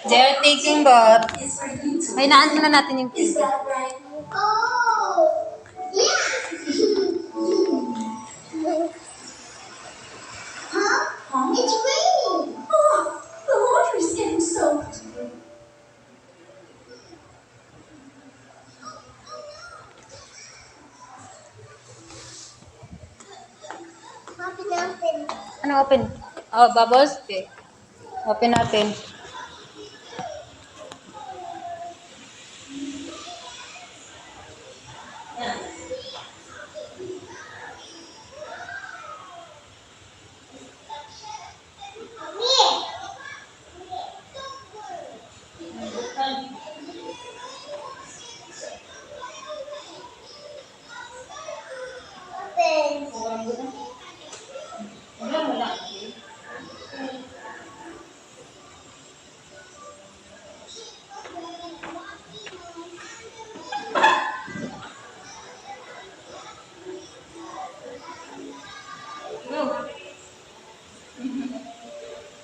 They are taking bath. Ay, naan na natin yung TV. It's raining. Oh, the water's getting soaked. Ano open? Oh, bubbles? Okay. Open natin.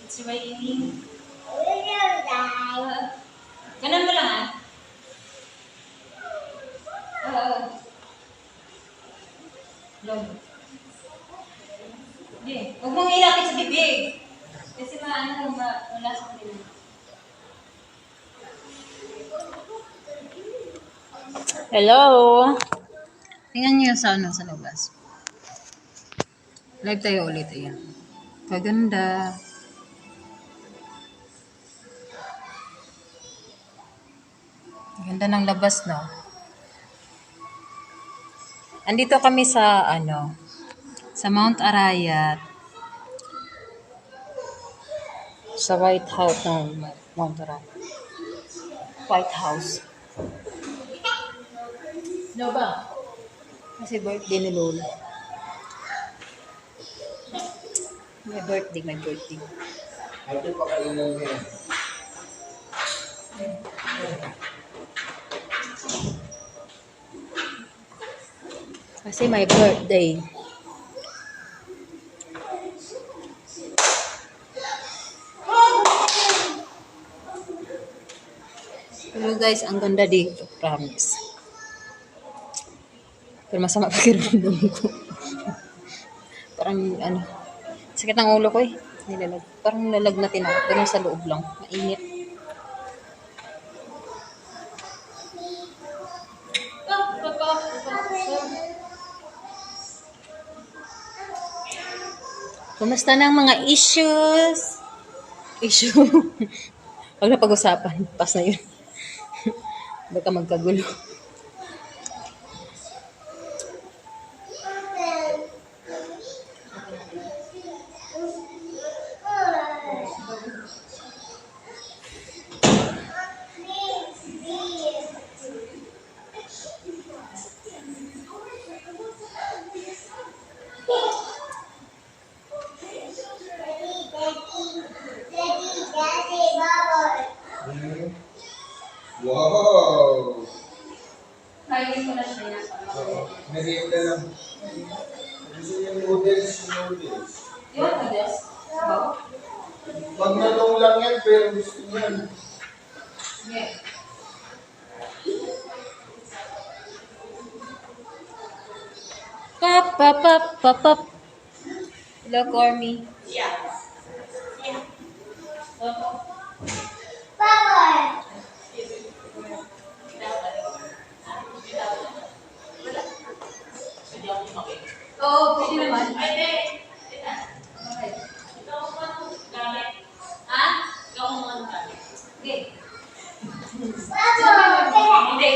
It's raining. Ganun mo lang ah. Hindi. Huwag mong ilapit sa bibig. Kasi maano kung wala sa kanila. Hello? Tingnan niyo sa ano sa labas. Live tayo ulit. Ayan. Kaganda. Ganda ng labas, no? Andito kami sa, sa Mount Arayat. Sa White House ng Mount Arayat. White House. No ba? Kasi birthday ni Lola. May birthday. Ito pa kainan mo yan. Kasi may birthday. Pero guys, ang ganda dito. Promise. Pero masama pakiramdam ko. Parang sakit ng ulo ko eh. Parang lalagnatin ako. Pero sa loob lang. Mainit. Kumusta na ang mga issues? Issue. Huwag na pag-usapan. Pas na yun. Baka magkagulo. Wow! Kainin ko na siya. Merienda lang. Gusto yung noodles. Yung noodles? Pag natong lang yan, pero gusto niyan. Yeah. Pap. Hello, Cormy. Oo, pwede naman. Okay. Ha? Okay. Hindi.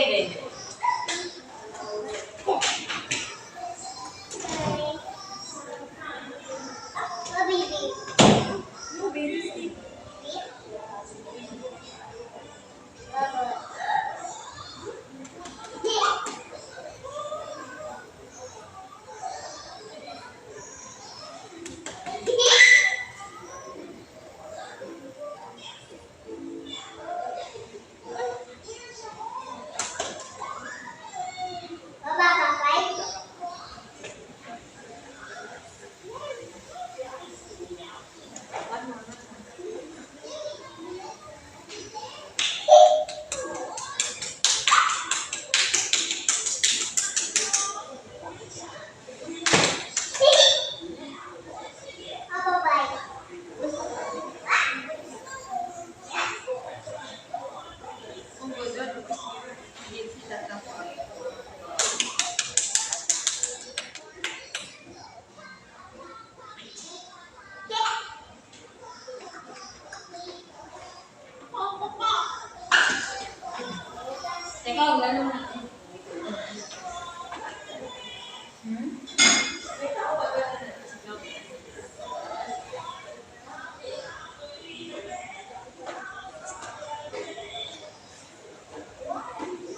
ikaw, lalo na.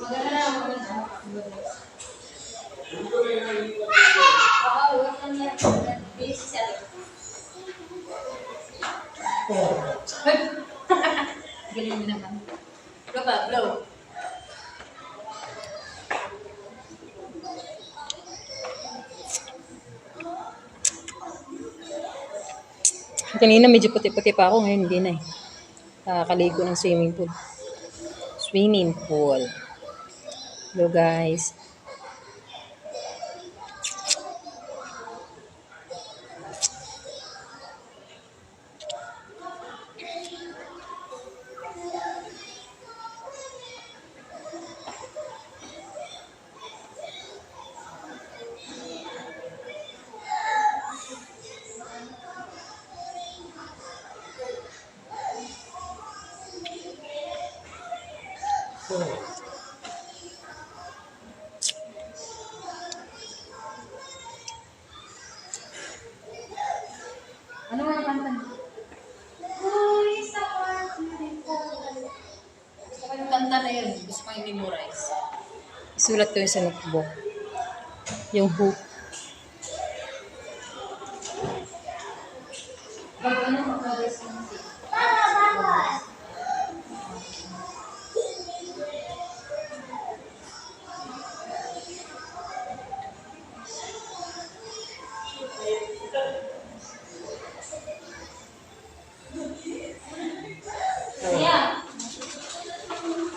Maganda na, maganda. Oo, wag lang yan. Busy siya. Galing mo naman. Go ba, blow. Kanina medyo puti-puti pa ako, ngayon hindi na eh. Nakakaligo ng swimming pool. Swimming pool. Hello guys. Ano ang kanta? Uy, sa beautiful. Gusto ko yung kanta na yun. Gusto ko yung memorize. Isulat ko yung sa notebook. Yung hook. Pag ano, memorize ko na siya. Siya.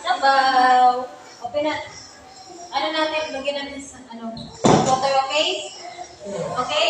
Sabaw. Open na. Ano natin, lagyan natin sa ano. Water, okay? Okay?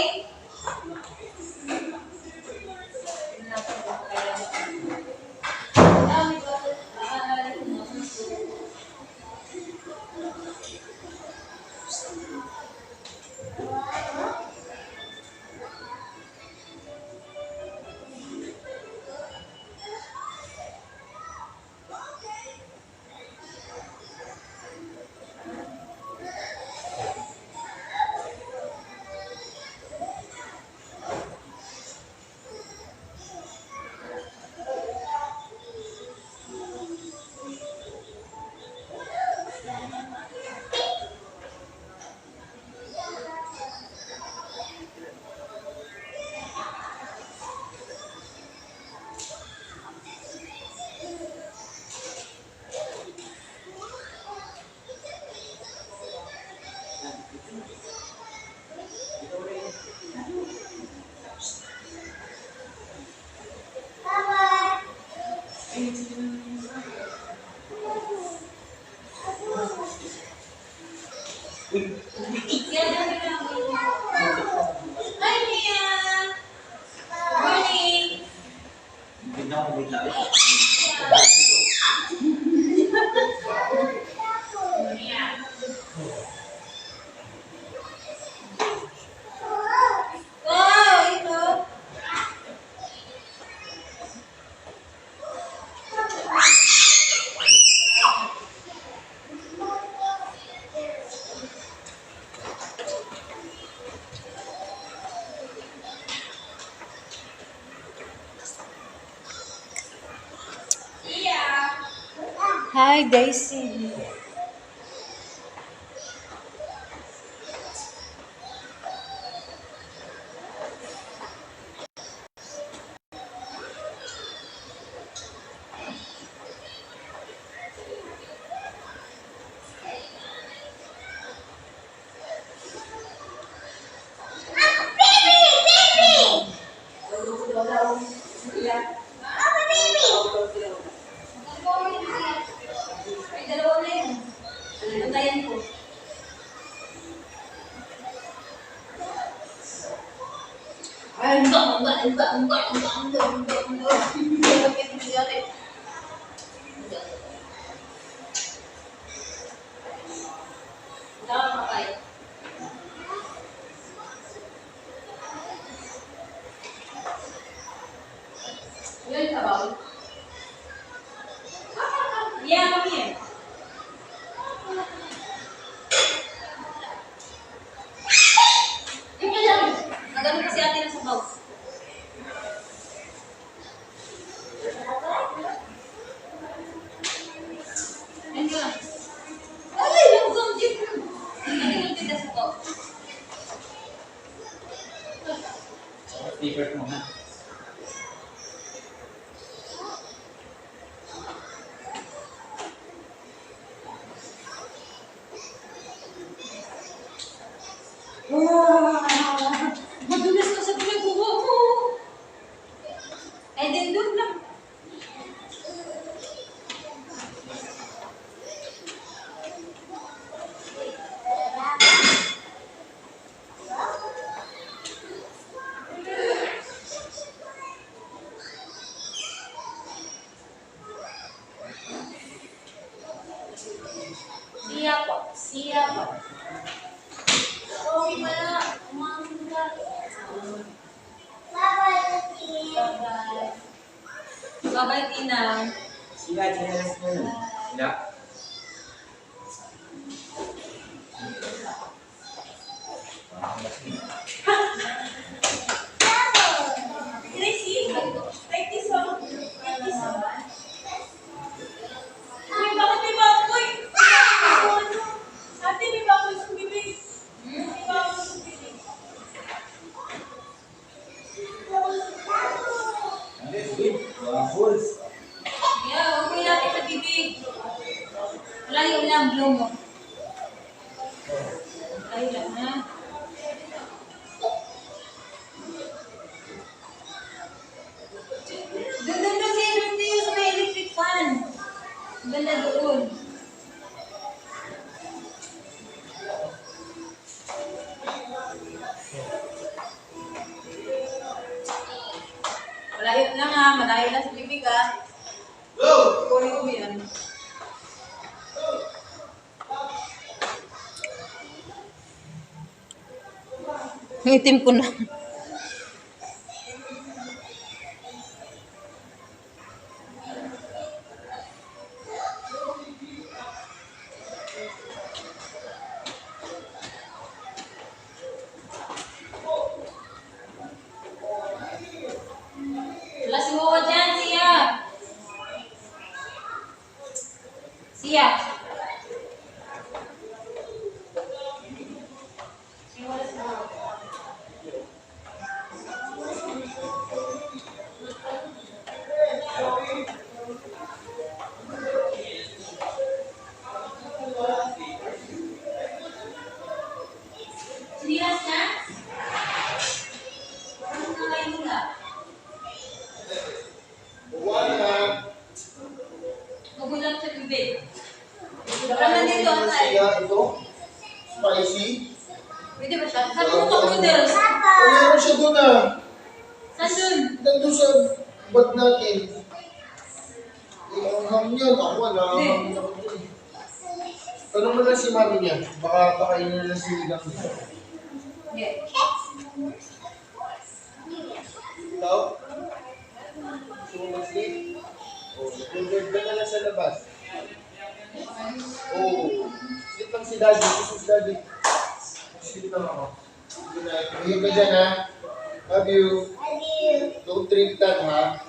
Hi, Mia! Morning! Wow, ito. Hi, Daisy. Ay, dalawa na yun. Bantayan ko. Ay, ang Yun, sabaw. Yeah, come here. Ganun kasi ate ng sabaw. Ayun ka. Ay, langgam din. Ate ng tinda sabaw. Favorite mo ha? Madulas ka sa pinagawa mo. Eh, din doon lang. Siya po. Okay pala. Umangga. Bye-bye. Bye-bye, Tinang. Sila, chinalas mo na. Sila. Tracy, thank you so much. Thank you so much. Uy, bakit may baboy? Ate, may baboy sa bibig. May baboy sa bibig. Hindi, sweet. Waffles. Yeah, huwag mo natin sa bibig. Malayo lang, blow mo. Malayo lang, ha? Doon sa electric sa may electric fan. Ganda doon. Malayo lang ha, malayo lang sa bibig ha. Go! Kunin ko yan. Ang itim ko na. Wala si Wawa dyan, Sia. Sia. Sinilas na? Ano na kayo mula? Wala. Magulat sa bibig. Wala man dito, atay. Siya, ito. Spicy. Pwede ba siya? Sabi mo ka noodles. Meron siya doon ah. Saan dun? Nandun sa bag natin. Ang ham niya. Ako wala. Hindi. Tanong mo na si mami niya. Baka pakainin na si Ligang dito. Hindi. Ikaw? Gusto mo mag-sleep? Oh, nag-reserve ka na lang sa labas. Oh, sleep lang si daddy. Gusto si daddy. Sleep lang ako. Good night. Mahihig ka dyan ha. Love you. Don't drink that ha.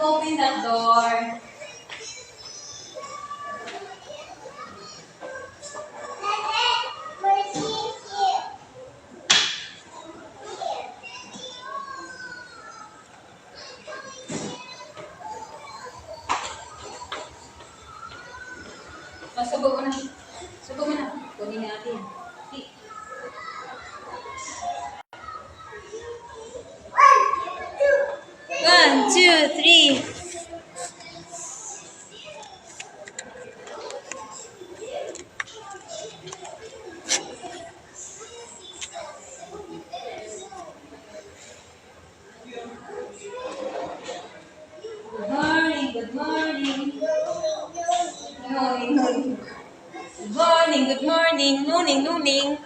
open that door. Oh, subo mo na. Subo mo na. Kunin natin. Hey. 1, 2, 3. Good morning, good morning. Morning, morning. Good morning, good morning. Nooning, nooning.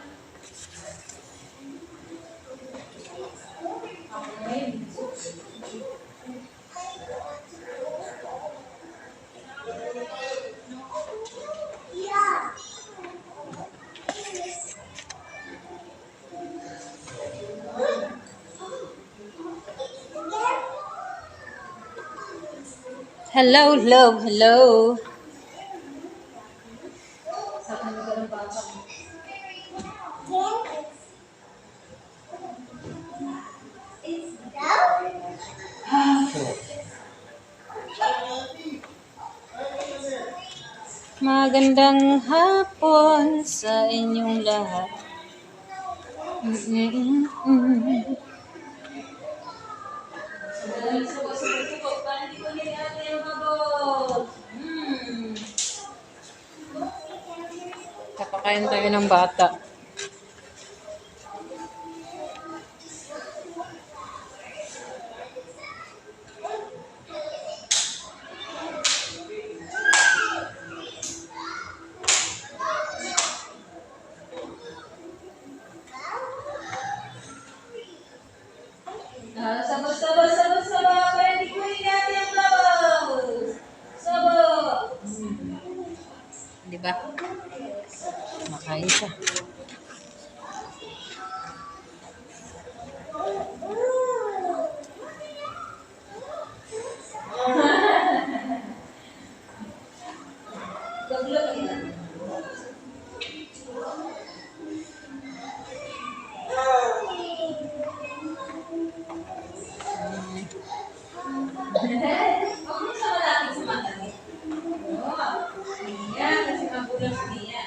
Hello, hello, hello. Magandang hapon sa inyong lahat. Kapakain tayo ng bata. Sabo, sabo, sabo, sabo. Kaya hindi ko natin ang labos. Sabo. Di ba? Makain siya. Gaglo ka yan. Huwag mo sa malaki sa matangit. Oo. Yan, kasi magulang niya.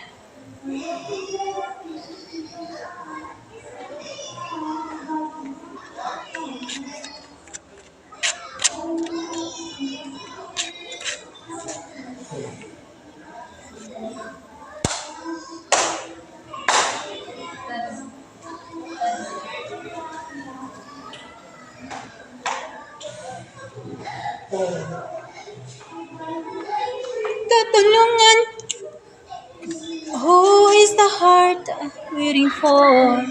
Tatanungan, who is the heart waiting for?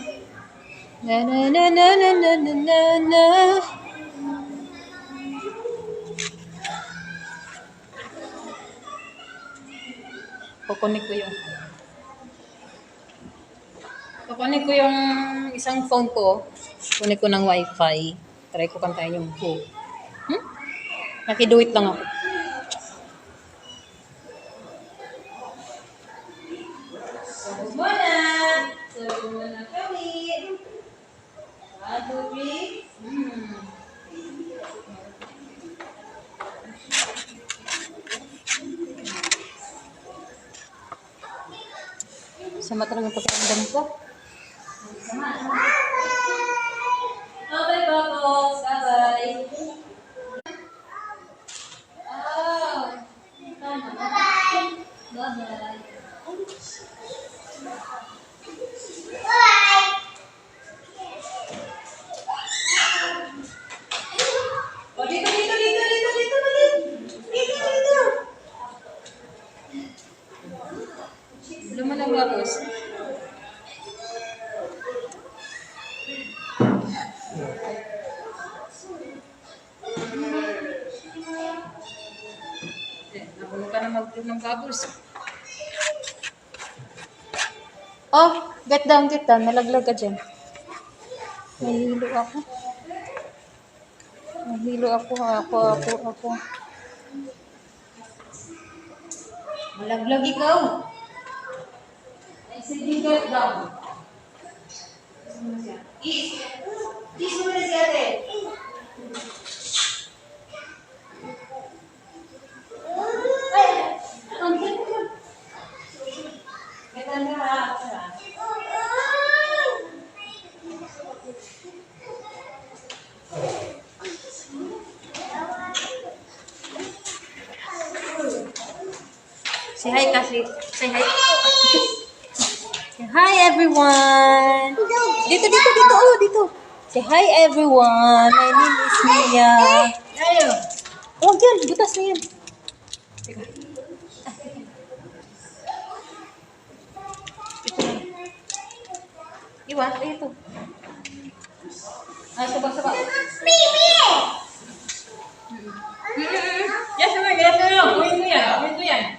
Na na na na na na na na na. Kukunik ko yung isang phone ko. Kunik ko ng wifi. Try ko kantahin yung Who. Nakiduit lang ako. Sabi mo na. Sabi mo na kami. 1, 2, 3. Sama talaga pagkakamdam ko. Bye-bye, Bubbles. Bye-bye. Oh. Bye-bye. Bye-bye. Oh, dito, dito, dito, dito, dito, dito, dito. Luman ang Bubbles. Nakulo ka na mag-vlog ng Bubbles. Oh, get down, get down. Nalaglag ka dyan. Nahihilo ako. Nahilo ako. Malaglag ikaw. Ay, sige, get down. Kiss mo na si ate. Ay! Ang ganda. Ganda ha. Say hi kasi. Say hi. Say hi everyone. Dito. Oh, dito. Say hi everyone. My name is Mia. Ayo. Oh, yan. Butas na yan. Iwan. Ito. Ah, sabak. Yes, sama. Ganito lang. Gawin mo yan.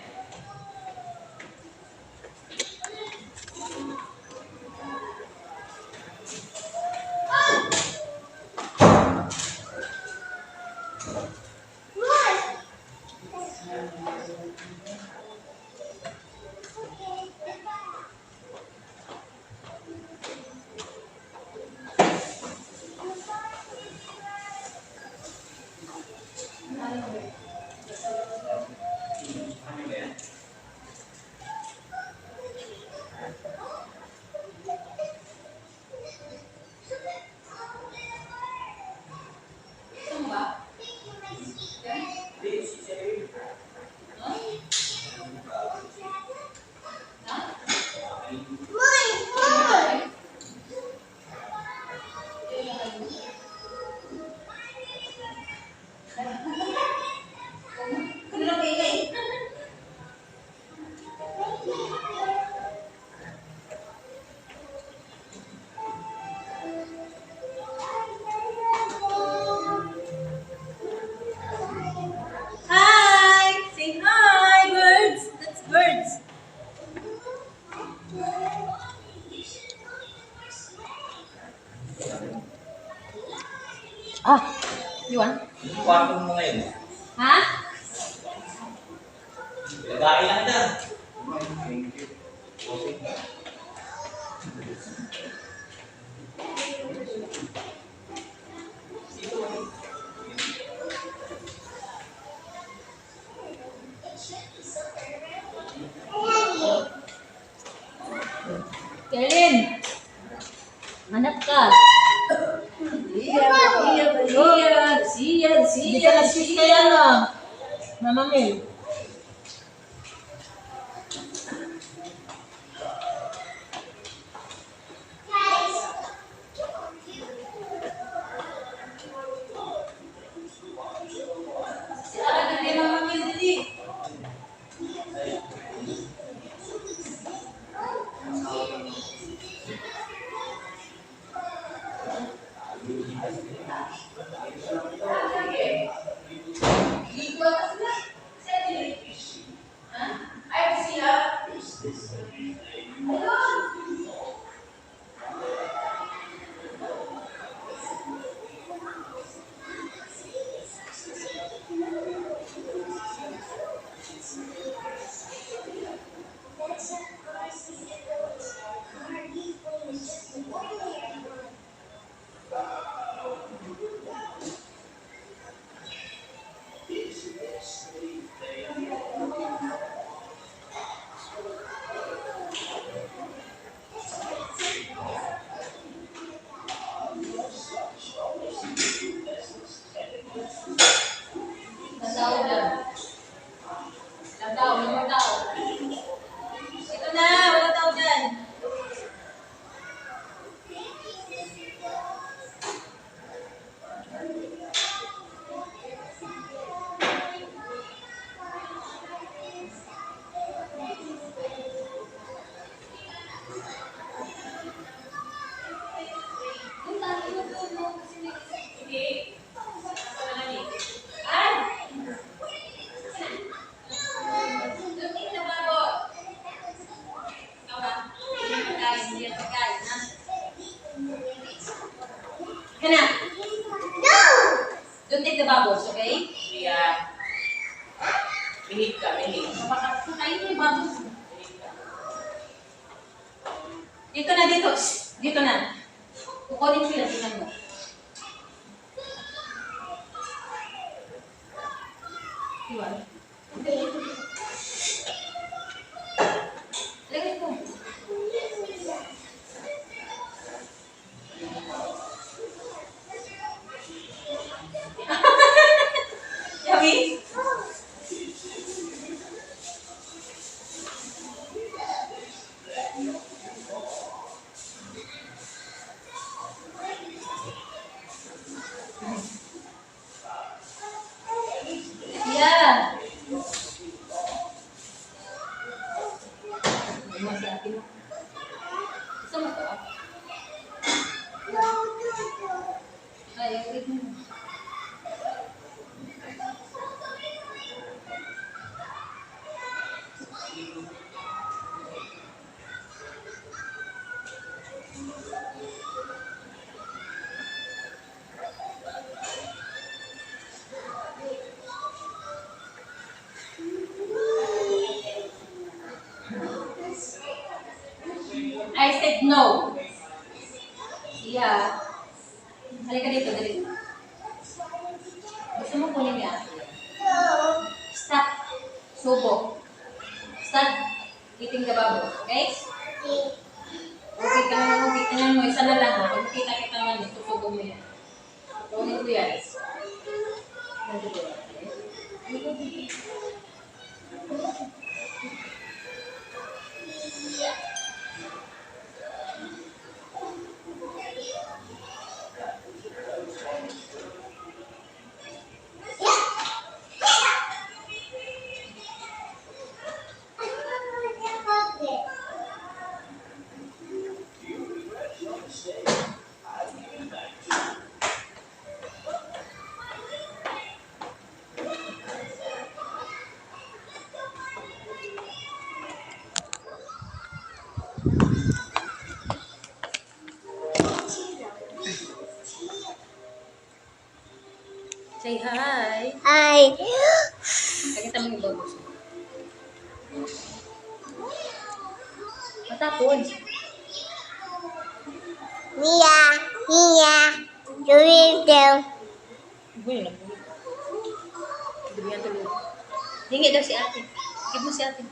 Hi! Say hi, birds! That's birds. Ah, iwan. Kwarto mo ngayon. Ha? Lagain lang dyan. Kellen! Hanap ka. Siyad. Hindi ka nag-kiss kay Mama Mel. Iwan. Lagay ko. Yummy? Yeah. Gusto mo to? Ay, wait mo. I said no. Yeah. Halika dito, dali. Gusto mo kunin niya? Stop. Subo. Stop eating the bubble. Okay? Okay ka naman, okay. Tingnan mo, isa na lang. Pag kita kita naman, susubo mo yan. Kunin ko yan. Say hi. Hi. Pakita mo yung bubbles. Matapon. Mia. Mia. Tuloy. Buhay na buhay. Hindi yan tuloy. Hingi daw si ate. Give mo si ate.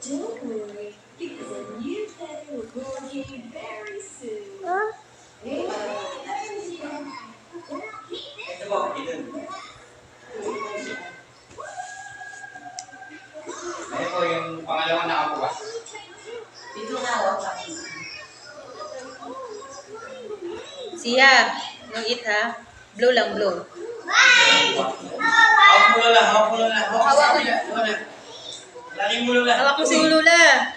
Don't worry, because a new feather will grow on you very soon. Huh? Ito ba? Ito. Ano po yung pangalawa na ako ba? Dito na ako. Siya. No eat ha. Blow lang, blow. Hawak mo lang, hawak mo lang. Hawak ko. Lagi mo lang. Hawak mo si Lula.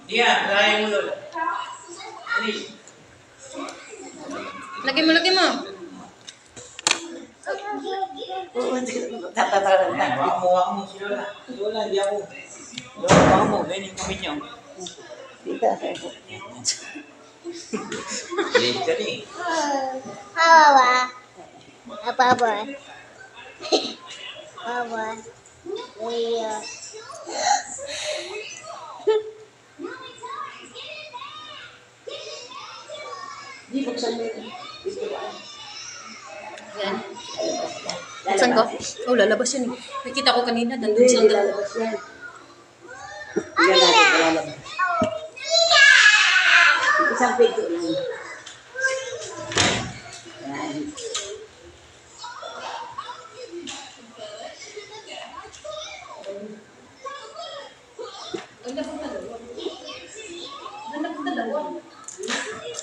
Diyan, lagi mo lang. Ano? Lagi mo, lagi mo. Hawak mo si Lola. Si Lola, hindi ako. Lola, hawak mo. Ganyan yung kamit niyo. Late ka ni. Papa. Papa. Papa. Mia. Yan. Saan ko? Oh, lalabas yun eh. Nakita ko kanina. Nandun silang dalawa. Isang pito lang. Yan. Ganda po dalawa. Ganda po dalawa.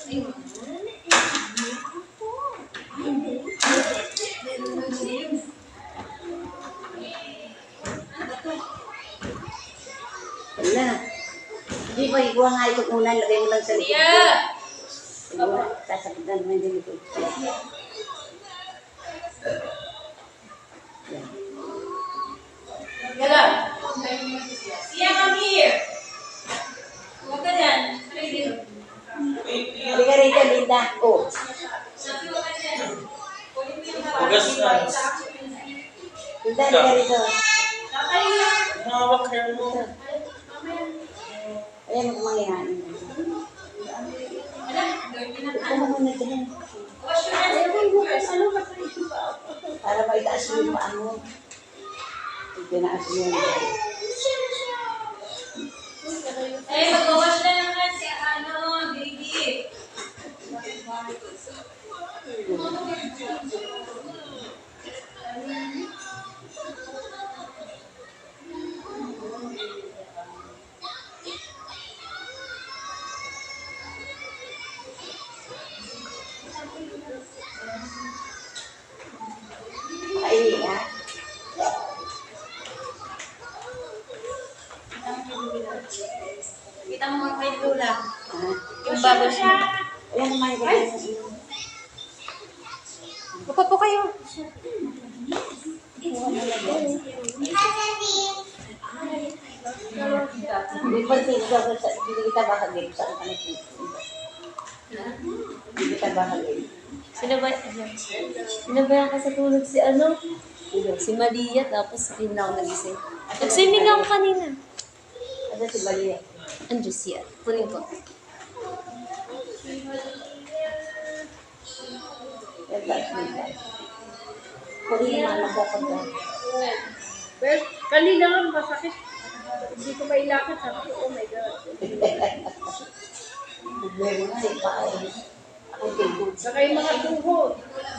Ayun. Wala. Hindi pa ikuha nga ito una. Lagay mo lang sa likod ko. Tia! Siguro, sasakit na naman din ito. Yan. Gala. Siya, come here. Huwag ka dyan. Halika dito. Halika rito, Linda. Oh. Sabi ko ka dyan. Kunin mo yung Hugas na. Linda, halika rito. Tata, Hawak hair mo. Ayan, magmangyayanin. Alam, dirty na Ito mo muna dyan. Wash your hands. Ano ba sa ito ba? Para maitaas mo yung paa mo. Itinaas mo yung Eh, mag-wash na ng hands si baby. kaili, ha? Kita mo mga kay Lola. Ha? Yung bubbles mo. Ayan, kumain ka dyan. Upo po kayo. Hindi pa hindi kita bakagin. Saan ka nagpipin? Hindi kita bakagin. Sinabayan ka sa tulog si ano? Si Malia, tapos yun lang ako nagising. Nag-swimming ako kanina. Ano si Balia? Andrew siya. Kunin ko. Yan ba? Kung yung mga magkakagda. Well, kanina nga masakit. Hindi ko mailakad. Sabi ko, oh my God. Problema nga yung paa. Ako tingkod. Saka yung mga tuhod.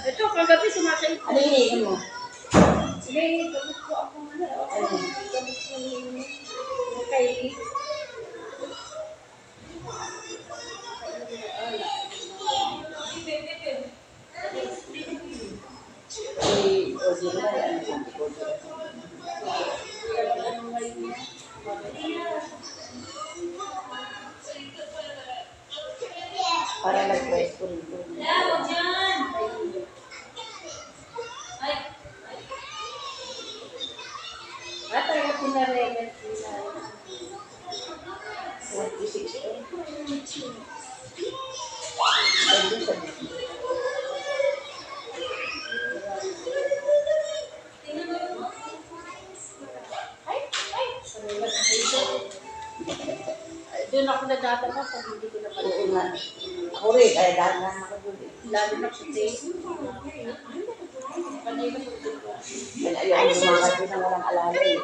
Ito, kagabi sumasakit. Ano hinihin mo? Hindi, gamit ko ako ano. Ano? Gamit ko yung kay... Si Ozzy ba? Ano sabi ko? Para nag-press ko rin ko. Yeah, huwag dyan. Ay, At ay pinaremet nila. 26 to. Pwede sa tingnan mo yung Doon ako nagtataka pag hindi ko na pala. oo nga. Ako rin, kaya dahil na ako doon. Lalo na puti. Yan, ayoko lumakad din ng walang alalay.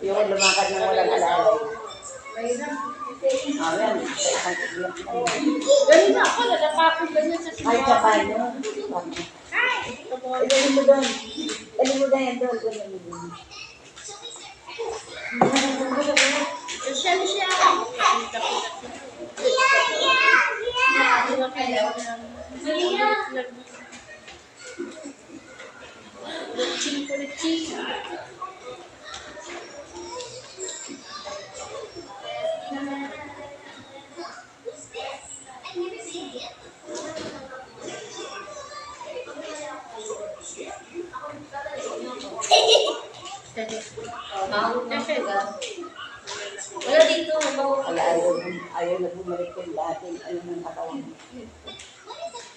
Ayoko lumakad ng walang alalay. Mahirap. Ayan, sa isang kaibigan ko lang. Ganun ako, natapapos ganyan sa Ay, sa paano? Dali mo doon. Dali mo doon yan doon. Dali mo doon. Siya. Malia. Litching. Mahal na siya, ga. Wala dito, mahal. Wala, ayaw na bumalik yung dating ano ng katawan.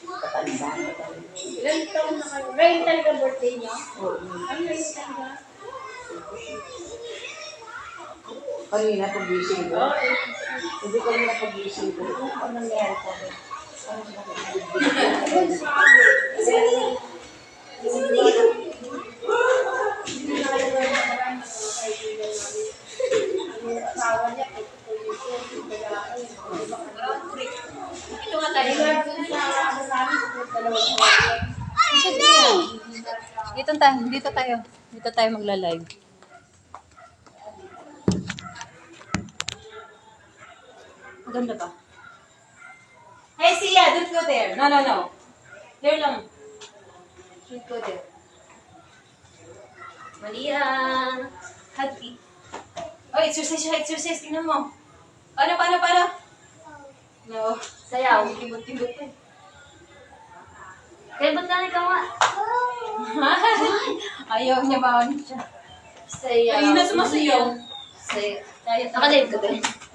Katandaan na tayo. Ilan taon na kayo? Ngayon talaga birthday niyo? Oo. Ano ngayon talaga? Kanina pag-gising ko. Oo, Hindi ko na pag-gising ko. Ano nangyari sa akin? Ano asawa niya, Ito nga tayo. Dito tayo magla-live. Maganda ba? Hey, Sia, don't go there. No. There lang. Don't go there. Malia. Huggy. Oh, exercise. Tingnan mo. Paano? No. Sayaw. Tibot-tibot pa. Kaya ba't ka nagawa? Ayaw niya ba siya? Sayaw. Ayun na sumasayaw. Sayaw. Kaya Nakalive ka ba?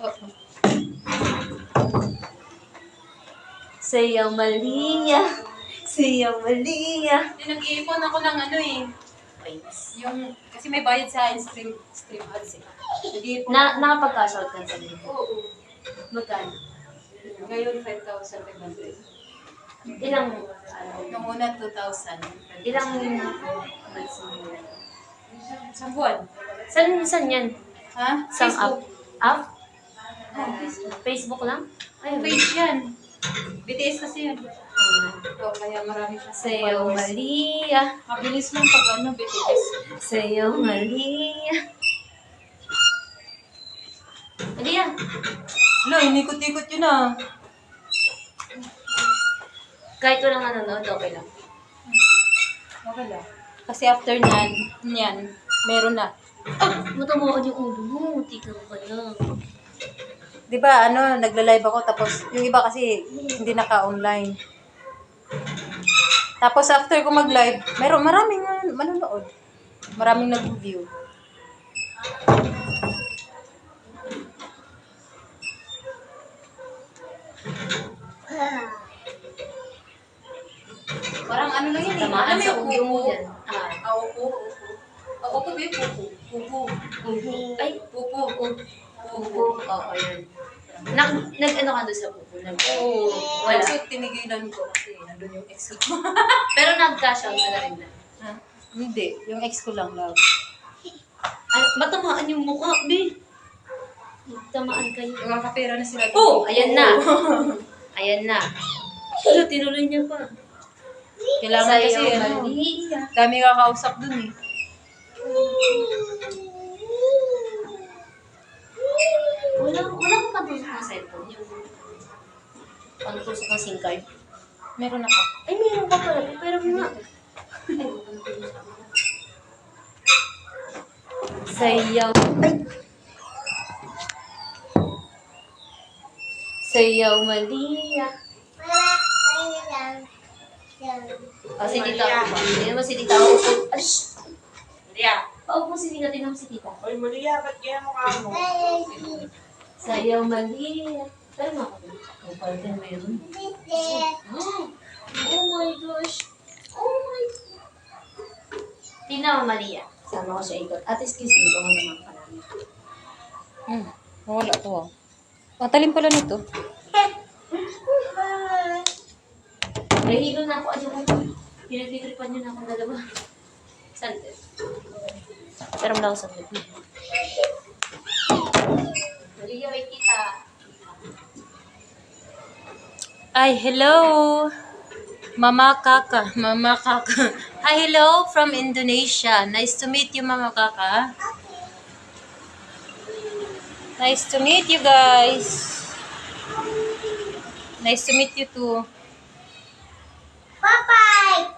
Oo. Sayaw Malia. Sayaw Malia. Nag-iipon ako ng ano eh. friends. Yung, kasi may bayad sa stream ads eh. Hindi po. Nakapag-cash out ka sa ganito. Oo. Magkano? Ngayon, 5,500. Ilang, Nung una, 2,000. ilang months mo? Isang buwan. Saan yan? Ha? Sa app? App? Oh, Facebook. Facebook lang? Ay, Page yan. BTS kasi yun. So, kaya marami siya Sayo Maria. Mabilis lang pag ano, BTS. Sayo Maria. Maria. Wala, inikot-ikot yun ah. Kahit walang nanonood, okay lang. Okay lang. Kasi after niyan, meron na. Ah! Matamaan yung ulo mo. Tika ka na. Di ba, ano, nagla-live ako, tapos yung iba kasi hindi naka-online. Tapos after ko mag-live, maraming manonood. Maraming nag-view. Parang ano lang yan eh. Tamaan Alam mo sa yung ulo mo pupo? yan. Ah. Upo. Upo ba yung pupo? Pupo. Ay, Pupo. pupo. Oo, yun. Nag-ano ka doon sa pupo? Oo. Wala. Kasi tinigilan ko kasi nandun yung ex ko. Pero nag-cash out ka na rin na. Ha? Hindi. Yung ex ko lang love. Ay, matamaan yung mukha, be. Tamaan kayo. Yung mga kapera na sila. Oh, ayan na. Ayan na. Pero tinuloy niya pa. Kailangan kasi Sayo ano. Maria. Dami kakausap dun eh. Wala kang pantusok ng cellphone. Yung pantusok ng SIM card. Meron ako. Ay, meron ka pala. Pero mo nga. Sayaw. Ay! Sayaw Maria. O, si Tita ako. Tingnan mo si Tita ako. Ash! Maria. Paupo si Tita. Tingnan mo si Tita. Oy, Maria, ba't kaya mukha mo? Sayaw Maria. Pero mga kapatid. O, parang meron. Oh my gosh. Oh my. Tingnan mo, Maria. Sama ko siya ikot. At excuse me, kung naman ka namin. Wala to ah. Matalim pala nito. Nahilo na ako. Ayaw ko. Pinagtitripan niyo na akong dalawa. Sante. Pero mo lang ako sante. Maria, wait kita. Ay, hello. Mama Kaka. Mama Kaka. Hi, hello from Indonesia. Nice to meet you, Mama Kaka. Nice to meet you guys. Nice to meet you too. Popeye!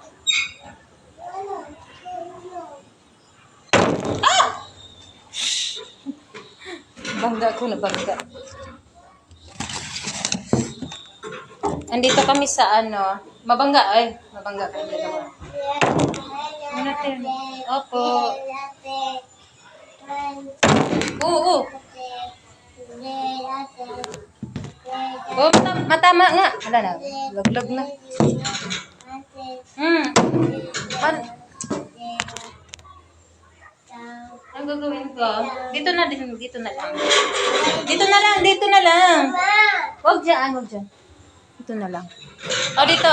Bangga ko na bangga. Andito kami sa ano. Mabangga ay. Mabangga kami dalawa. Ano natin? Opo. Oo. Oh, matama nga. Wala na. Laglag na. Ang gagawin ko? Dito na din. Dito na lang. Dito na lang. Dito na lang. Huwag dyan. Huwag dyan. Dito na lang. Oh, dito.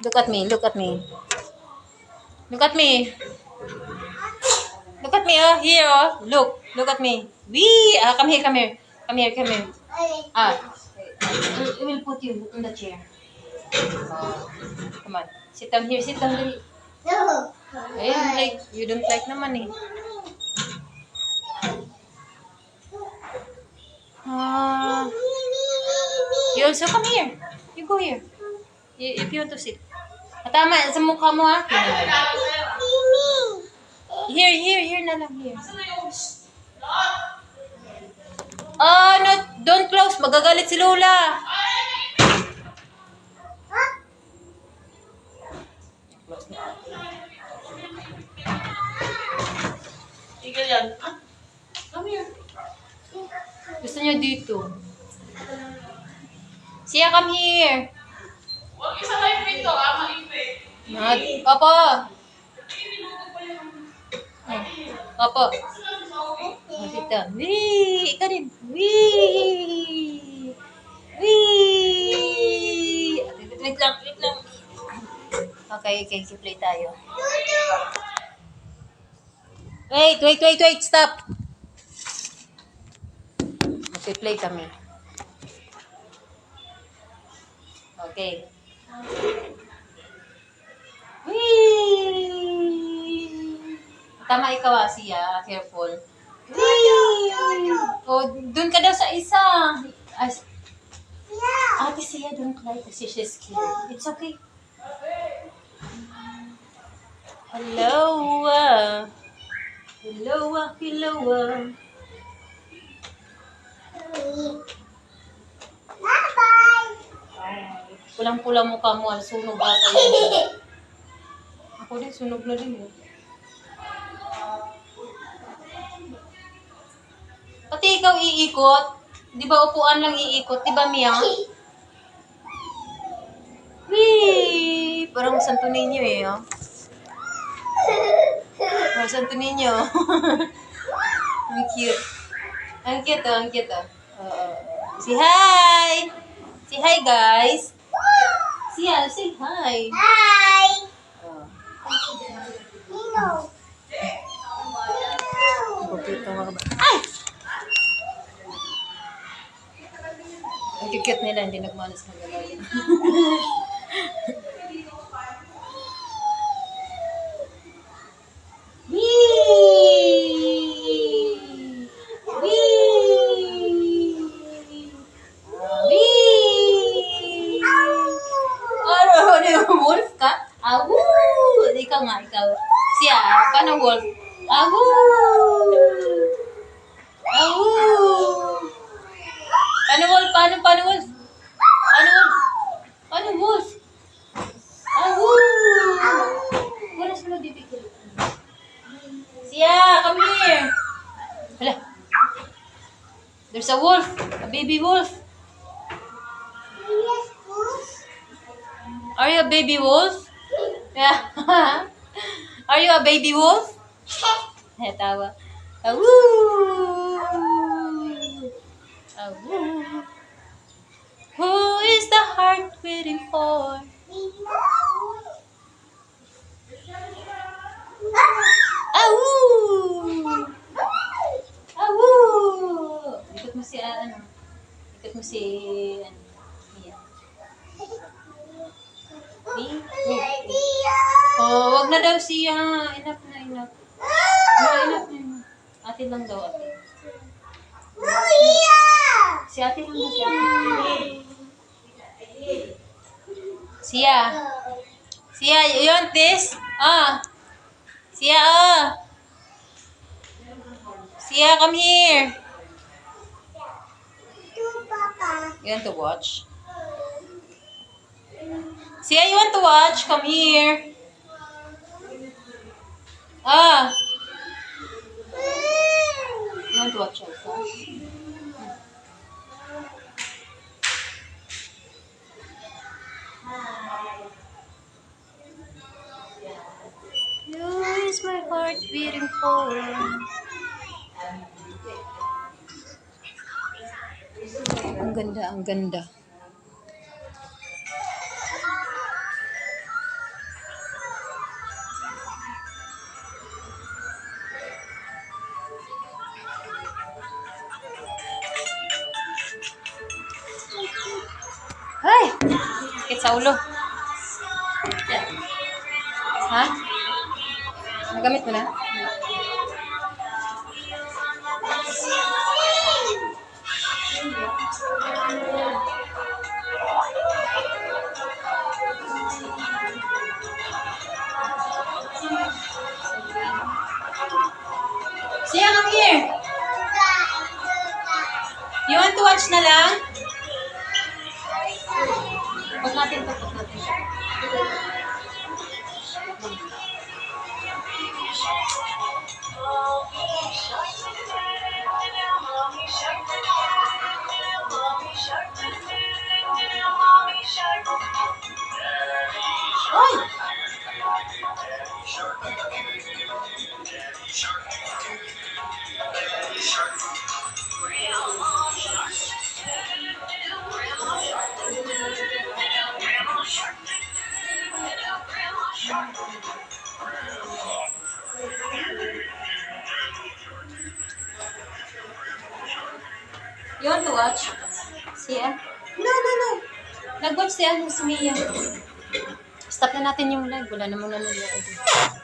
Look at me. Look at me. Look at me. Look at me. Oh, here. Oh. Look. Look at me. Wee. Come here. Come here. Come here. Come here. I will put you on the chair. Come on. Sit down here. Sit down here. No. You don't like naman eh. You also come here. You go here. If you want to sit. Tama, sa mukha mo ah. Here na lang. Here. Oh, no, don't close. Magagalit si Lola. Tigil yan. Come here. Gusto niya dito. Siya, come here. Huwag isa live dito, maingay. Papa. Opo. Dito. Wee! Ikaw din. Wee! Wee! Wait lang, wait lang. Okay, play tayo. Wait, stop! Play kami. Okay. Wee! Tama ikaw, Siya. Careful. Wee! Oh, dun ka daw sa isa. Ate Siya, don't cry kasi she's scared. It's okay. Hello. Hello. Pulang-pulang mukha mo. Sunog ata yun. Ako din, sunog na din. Pati ikaw iikot. Di ba upuan lang iikot? Di ba, Mia? Wee! Parang Santo Niño eh, oh. Parang Santo Niño. Ang cute. Ang cute, oh. Say hi! Say hi, guys! Siya, say hi! Hi! Oh. Nino! Ay! Ang cute nila, hindi nagmanas ng galaw. Wolf ka? Awu! Ikaw nga, ikaw. Siya, paano wolf? Awu! Awu! Paano wolf? Paano wolf? Paano wolf? Awu! Wala sila bibigil. Siya, come here. Hala. There's a wolf. A baby wolf. Are you a baby wolf? Yeah. Are you a baby wolf? Tawa. Awoo! Awoo! Who is the heart waiting for? Awoo! Awoo! Ikot mo si Mia. Oh, wag na daw siya. Enough na. Enough na. Ate lang daw, ate. Si ate lang daw, si ate. Siya, you want this? Siya, Siya, come here. You want to watch? Siya, you want to watch? Come here. You want to watch also? You is my heart beating for. Ang ganda. Ay! Sakit sa ulo. Ha? Nagamit mo na? Siya, come here. You want to watch na lang? Pag natin to. Ay! watch? Si No, no, no. Nag-watch si Mia. Stop na natin yung live. Wala namang nanonood.